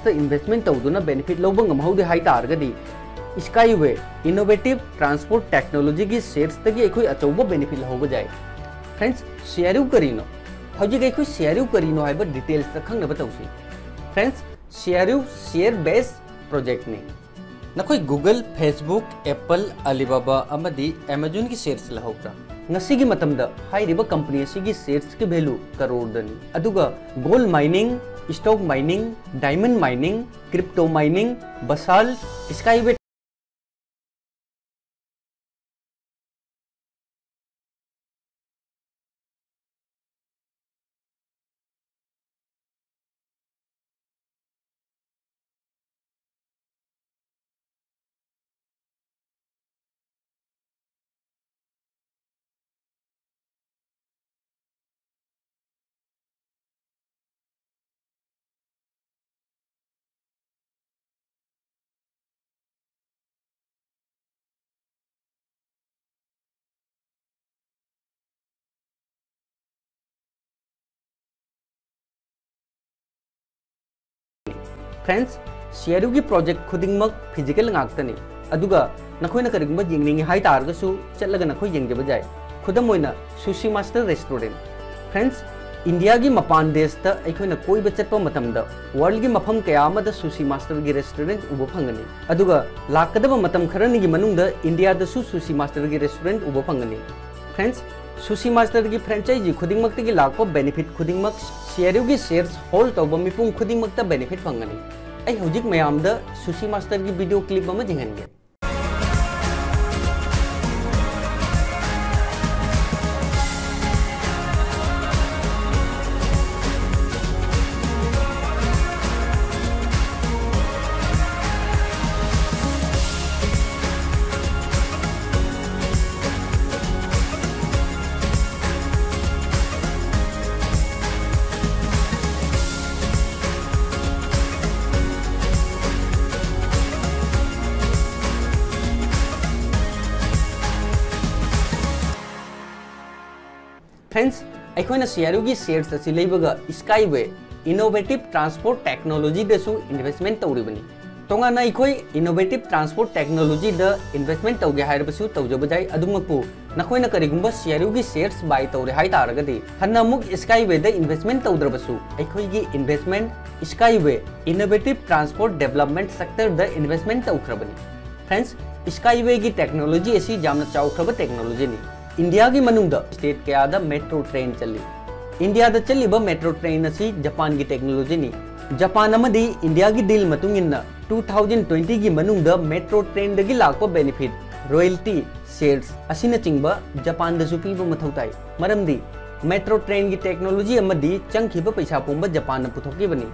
Shares investment तौदुना benefit लौब ngमहौदे हाई तारगदी स्काईवे इनोवेटिव ट्रांसपोर्ट टेक्नोलॉजी की शेयर्स तगी अखोई अचौब बेनिफिट लहौब जाय। फ्रेंड्स CRU करीनो हौजिक अखोई CRU करीनो हाइबा डिटेल्स ता खंगनब तौसी। Friends CRU share based project ने नखोई गूगल फेसबुक एप्पल अलीबाबा अमदी अमेजन की शेयर्स लहौब्रा ngasiगी मतमदा हाइरिबा कंपनी असिगी शेयर्स की वैल्यू करोड़दनी अदुगा gold mining stock mining diamond mining crypto mining बसाल स्काईवे फ्रेंड्स CRU की प्रोजेक्ट खुदिंगमक फिजिकल ngakतनी अदुगा नखोइना करिगुंबा यिंगनिंग हाई तारगसु चलगा नखोइ यिंगजेब जाय खुदम ओइना sushi master restaurant. Friends India की मपान देश ता अखोइना कोइबा चटपा मतमदा वर्ल्ड की मफम कया अमदा सुशी मास्टर की रेस्टोरेंट उबो फंगनी अदुगा लाकदबा मतम खरनी की मनुंगदा इंडिया दसु सुशी मास्टर की रेस्टोरेंट उबो फंगनी। फ्रेंड्स सुशी मास्टर की फ्रेंचाइजी खुदिंगमक्तगी लाको बेनिफिट खुदिंगमक CRU की शेयर्स होल्ड तौबा मिपुंग खुदिंगमक्ता बेनिफिट फंगनी। आई हौजिक मयामदा सुशी मास्टर की वीडियो क्लिप अमा जिंगनगे। फ्रेंड्स अखोइना CRU की शेयर्स असी लेबगा स्काईवे इनोवेटिव ट्रांसपोर्ट टेक्नोलॉजी दसु इन्वेस्टमेंट तौरिबनी तोंगाना अखोइ इनोवेटिव ट्रांसपोर्ट टेक्नोलॉजी द इन्वेस्टमेंट तौगे हाइरबसु तौजब जाय अदुमकपु नखोइना करिगुंबा CRU की शेयर्स बाय तौरे हाइ तारगदी हन्ना मुक स्काईवे द इन्वेस्टमेंट तौद्रबसु अखोइगी investment Skyway innovative transport development sector द इन्वेस्टमेंट तौख्रबनी। फ्रेंड्स स्काईवे की टेक्नोलॉजी असी जामना चाउख्रब टेक्नोलॉजी नि इंडिया की मनुंगदा स्टेट कयादा मेट्रो ट्रेन चली इंडिया दा चलीबा मेट्रो ट्रेन असी जापान की टेक्नोलॉजी नि जापान अमदी इंडिया की डील मतुंग इन्ना 2020 की मनुंगदा मेट्रो ट्रेन दगी लाको बेनिफिट रॉयल्टी शेयर्स असिना चिंगबा जापान दसु पीबा मथौ ताई मरमदी मेट्रो ट्रेन की टेक्नोलॉजी अमदी चंगखिबा पैसा पुंबा जापान न पुथोकीबनी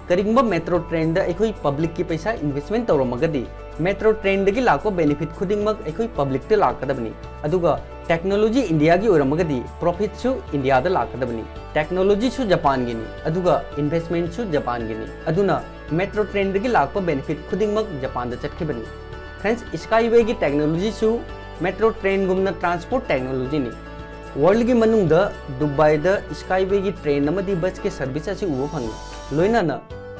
करिगुंबा मेट्रो ट्रेन दा अखोई पब्लिक की पैसा इन्वेस्टमेंट तौरमगदी मेट्रो ट्रेन दगी लाको बेनिफिट खुदिंगमक अखोई पब्लिक ते लाकदबनी अदुगा टेक्नोलॉजी इंडिया की ओरमगदी प्रॉफिट सु इंडिया दा लाकदबनी टेक्नोलॉजी सु जापान गिनी अदुगा इन्वेस्टमेंट सु जापान गिनी अदुना मेट्रो ट्रेन दगी लाको बेनिफिट खुदिंगमक जापान दा चटखिबनी। फ्रेंड्स स्काईवे की टेक्नोलॉजी सु मेट्रो ट्रेन गुमना ट्रांसपोर्ट टेक्नोलॉजी नि वर्ल्ड की मनुंगदा दुबई दा स्काईवे की ट्रेन अमदी बस के सर्विस असी उबो फंगी लोइनाना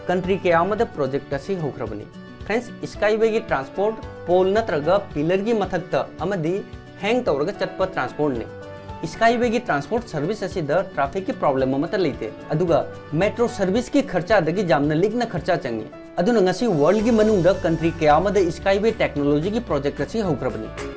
कंट्री के आमदा प्रोजेक्ट असी होख्रबनी। फ्रेंड्स स्काईवे की ट्रांसपोर्ट पोल नत्रगा पिलर की मथक्ता अमदी हैंग तौरगा चटपा ट्रांसपोर्ट ने स्काईवे की ट्रांसपोर्ट सर्विस असी द ट्रैफिक की प्रॉब्लम अमता लेते अदुगा मेट्रो सर्विस की खर्चा दगी जामना लिगना खर्चा चंगी अदुना ngasi वर्ल्ड की मनुंगदा कंट्री के आमदा स्काईवे टेक्नोलॉजी की प्रोजेक्ट असी होख्रबनी।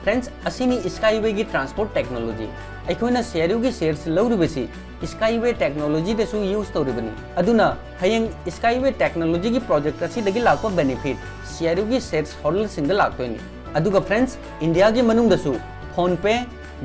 फ्रेंड्स असिनी स्काईवे की ट्रांसपोर्ट टेक्नोलॉजी अखोना CRU की शेयर्स लौरिबसी स्काईवे टेक्नोलॉजी दसु यूज तौरिबनी अदुना हयंग स्काईवे टेक्नोलॉजी की प्रोजेक्ट असिदगी लाको बेनिफिट CRU की शेयर्स होल्डर सिंग लाक्तोइनी अदुगा फ्रेंड्स इंडिया की मनुंग दसु फोन पे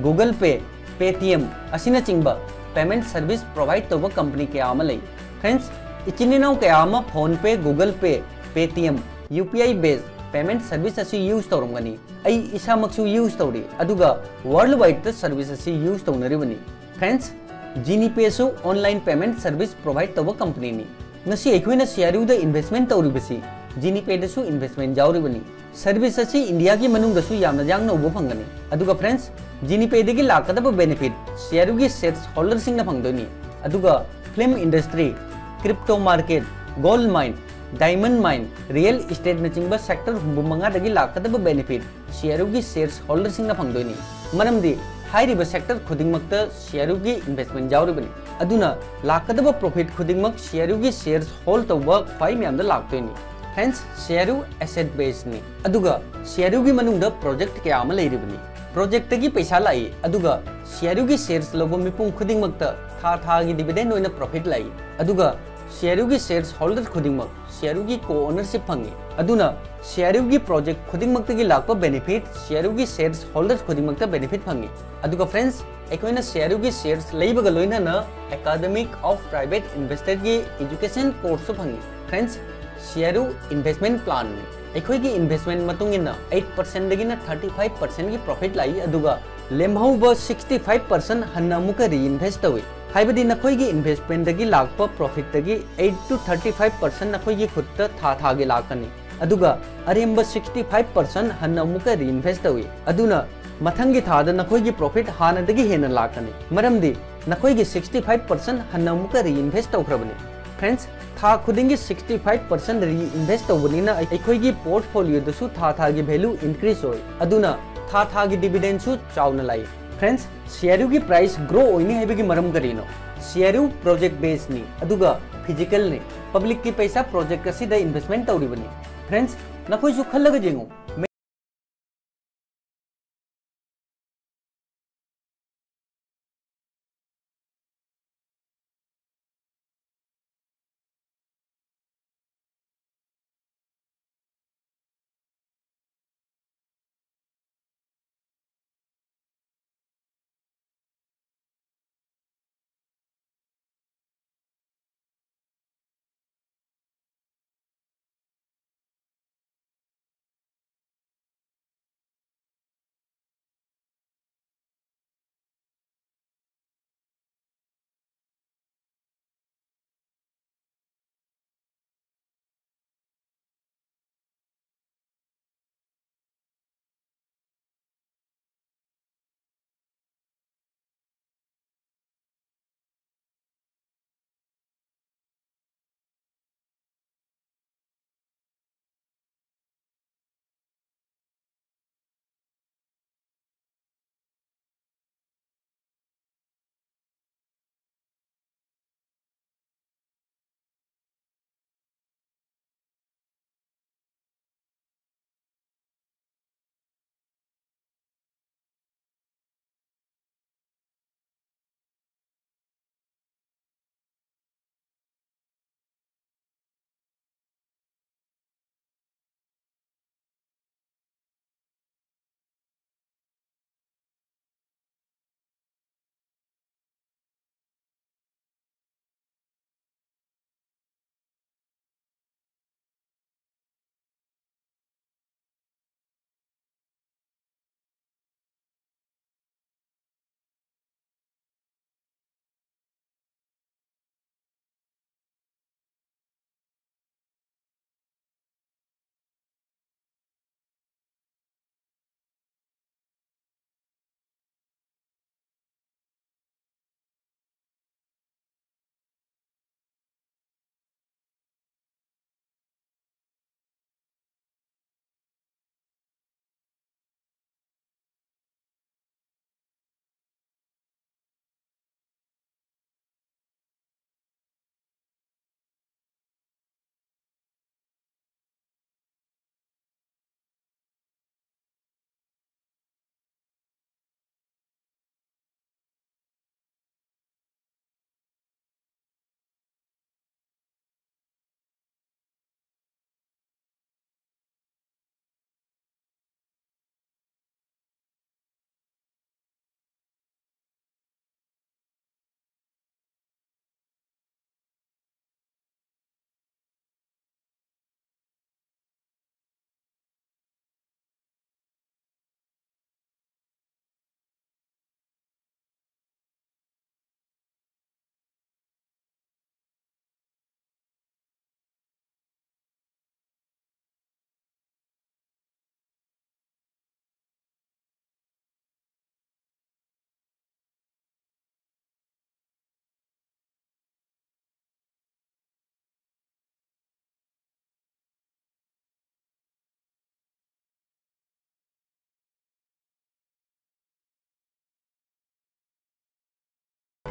गूगल पे पेटीएम असिना चिंबा पेमेंट सर्विस प्रोवाइड तौबा कंपनी के आमा लई फ्रेंड्स इचिनिनाउ के आमा फोन पे Google pay Paytm UPI based payment service असी यूज तौरमगनी आई इसामक्सु यूज तौरी अदुगा वर्ल्ड वाइड सर्विस असी यूज तौनरिबनी फ्रेंड्स जीनीपेसु ऑनलाइन पेमेंट सर्विस प्रोवाइड तौबा कंपनी नि ngasi अखोइना CRU दा इन्वेस्टमेंट तौरिबसी जीनीपेदसु इन्वेस्टमेंट जाउरिबनी सर्विस असी इंडिया की मनुंग दसु यामना जांग नौबो फंगनी अदुगा फ्रेंड्स जीनीपेदगी लाकदब बेनिफिट CRU की शेयर्स होल्डर सिंग ना फंगदोनी अदुगा film industry crypto market gold mine diamond mine real estate नचिंग सेक्टर हुंबु मंगादगी लाकदब बेनिफिट CRU की शेयर्स होल्डर सिंग ना फंगदोनी मरमदी हाइरिबा सेक्टर खुदिंगमक्ता CRU की इन्वेस्टमेंट जाउरिबनी अदुना लाकदब प्रॉफिट खुदिंगमक CRU की शेयर्स होल्ड तौबा फाइ म्यामदा लाक्तोइनी फ्रेंड्स CRU एसेट बेस नि अदुगा CRU की मनुंगदा प्रोजेक्ट के आमा लेरिबनी प्रोजेक्ट की पैसा लाई अदुगा CRU की शेयर्स लोबो मिपुंग खुदिंगमक्ता था की डिविडेंड ओइना प्रॉफिट लाई अदुगा CRU की शेयर्स होल्डर खुदिंगमक CRU की को ओनरशिप फंगे अदुना CRU की प्रोजेक्ट खुदिंगमक्ता की लाकपा बेनिफिट CRU की शेयर्स होल्डर्स खुदिंगमक्ता बेनिफिट फंगे अदुगा फ्रेंड्स अखोइना CRU की शेयर्स लेइबगा लोइना एकेडमिक ऑफ प्राइवेट इन्वेस्टर की एजुकेशन कोर्स फंगे फ्रेंड्स CRU इन्वेस्टमेंट प्लान ने अखोई की इन्वेस्टमेंट मतुंगिना 8% दगिना 35% की प्रॉफिट लाई अदुगा लेमहौबा 65% हन्ना मुका रीइन्वेस्ट तौई हाइबदी नखोई की इन्वेस्टमेंट दगी लाकपा प्रॉफिट दगी 8 to 35% नखोई की खुद था गे लाकनी अदुगा अरेंबा 65% हन्ना मुका रीइन्वेस्ट तौई अदुना मथंगी थादा नखोई की प्रॉफिट हाना दगी हेना लाकनी मरमदी नखोई की 65% हन्ना मुका रीइन्वेस्ट तौखरबनी फ्रेंड्स था खुदिंगी 65% रीइन्वेस्ट तौबनीना अखोई की पोर्टफोलियो दसु था की वैल्यू इंक्रीज होई अदुना था की डिविडेंड सु चाउना लाई फ्रेंड्स CRU की प्राइस ग्रो होइनी हैबगी मरम करिनो CRU प्रोजेक्ट बेस नि अदुगा फिजिकल ने पब्लिक की पैसा प्रोजेक्ट असिदा इन्वेस्टमेंट तौरिबनी फ्रेंड्स नखोई सु खल्लग जेंगो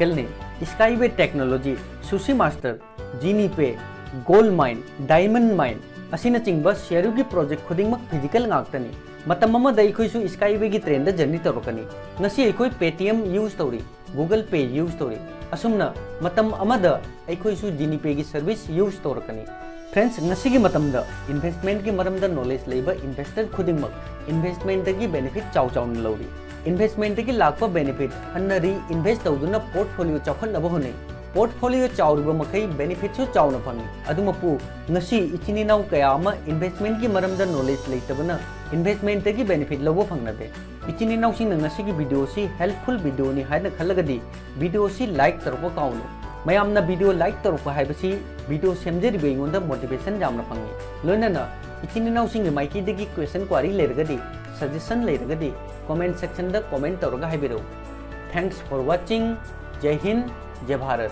वर्टिकल ने Skyway technology, sushi master, Genie Pay, gold mine, diamond mine असिनचिंग CRU की प्रोजेक्ट खुदिंगमक फिजिकल ngaktani matam amada अखोइसु स्काईवे की ट्रेंड जर्नी तौरकनी ngasi अखोइ पेटीएम यूज तौरी, गूगल पे यूज तौरी असुमना मतम अमदा अखोइसु जीनी पे की सर्विस यूज तौरकनी। फ्रेंड्स ngasi की मतमदा इन्वेस्टमेंट की मरमदा नॉलेज लेबा इन्वेस्टर खुदिंगमक इन्वेस्टमेंट की बेनिफिट चाव चाव लौरी इन्वेस्टमेंट की लाखपा बेनिफिट हन्ना री इन्वेस्ट तौदुना पोर्टफोलियो चावखनबा होने पोर्टफोलियो चावरिबा मखै बेनिफिट सु चावना फंगी अदुमपु ngasi इचिनिनाव कया अमा इन्वेस्टमेंट की मरमदा नॉलेज लेतबना इन्वेस्टमेंट की बेनिफिट लौबो फंगनादे इचिनिनाव सिंग ngasi की वीडियो सी हेल्पफुल वीडियो नि हाइना खलगदी वीडियो सी लाइक तरपो काउनो मयामना वीडियो लाइक तरपो हाइबसी वीडियो सेमजेरिबे इंगोंदा मोटिवेशन जामना फंगी लोइनाना इचिनिनाव सिंग माइकी दगी क्वेश्चन क्वारी लेरगदी सजेशन लेरगदी कमेंट सेक्शन दा कमेंट तौरगा हाइबिरो। Thanks for watching. Jai Hind, जय भारत।